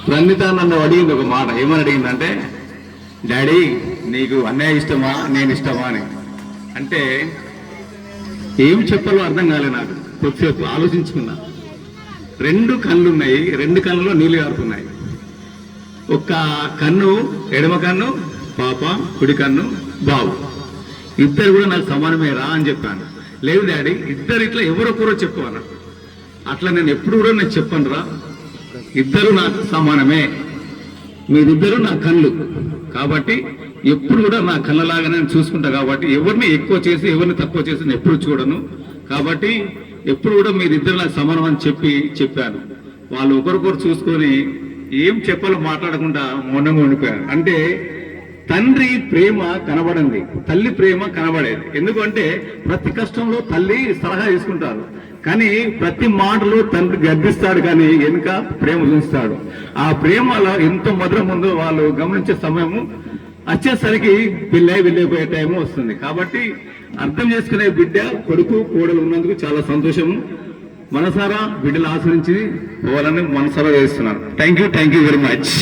ప్రణీత నన్ను అడిగింది ఒక మాట, ఏమని అడిగిందంటే, డాడీ నీకు అన్నయ్య ఇష్టమా నేను ఇష్టమా అని. అంటే ఏం చెప్పాలో అర్థం కాలే నాకు. కొద్దిసేపు ఆలోచించుకున్నా. 2 కళ్ళు ఉన్నాయి, 2 కళ్ళలో నీళ్ళు కారుతున్నాయి. ఒక కన్ను ఎడమ కన్ను పాప, కుడి కన్ను బాబు. ఇద్దరు కూడా నాకు సమానమే రా అని చెప్పాను. లేదు డాడీ ఇద్దరు ఇట్లా ఎవరొకరో చెప్పు అన్న. అట్లా నేను ఎప్పుడు కూడా నేను చెప్పను రా, ఇద్దరు నాకు సమానమే, మీరిద్దరు నా కళ్ళు కాబట్టి ఎప్పుడు కూడా నా కళ్ళలాగా నేను చూసుకుంటా. కాబట్టి ఎవరిని ఎక్కువ చేసి ఎవరిని తక్కువ చేసి నేను ఎప్పుడు చూడను. కాబట్టి ఎప్పుడు కూడా మీరిద్దరు నాకు సమానం అని చెప్పాను. వాళ్ళు ఒకరికొకరు చూసుకొని ఏం చెప్పాలో మాట్లాడకుండా మౌనంగా ఉండిపోయారు. అంటే తండ్రి ప్రేమ కనబడింది, తల్లి ప్రేమ కనబడేది. ఎందుకంటే ప్రతి కష్టంలో తల్లి సలహా తీసుకుంటారు, కానీ ప్రతి మాటలో తండ్రి గర్దిస్తాడు, కానీ వెనుక ప్రేమ చూస్తాడు. ఆ ప్రేమలో ఎంత మధురం ఉందో వాళ్ళు గమనించే సమయము వచ్చేసరికి వెళ్ళిపోయే టైము వస్తుంది. కాబట్టి అర్థం చేసుకునే బిడ్డ కొడుకు కోడలు ఉన్నందుకు చాలా సంతోషము. మనసారా బిడ్డలు ఆశ్రయించి పోవాలని మనసారా చేస్తున్నాను. Thank you very much.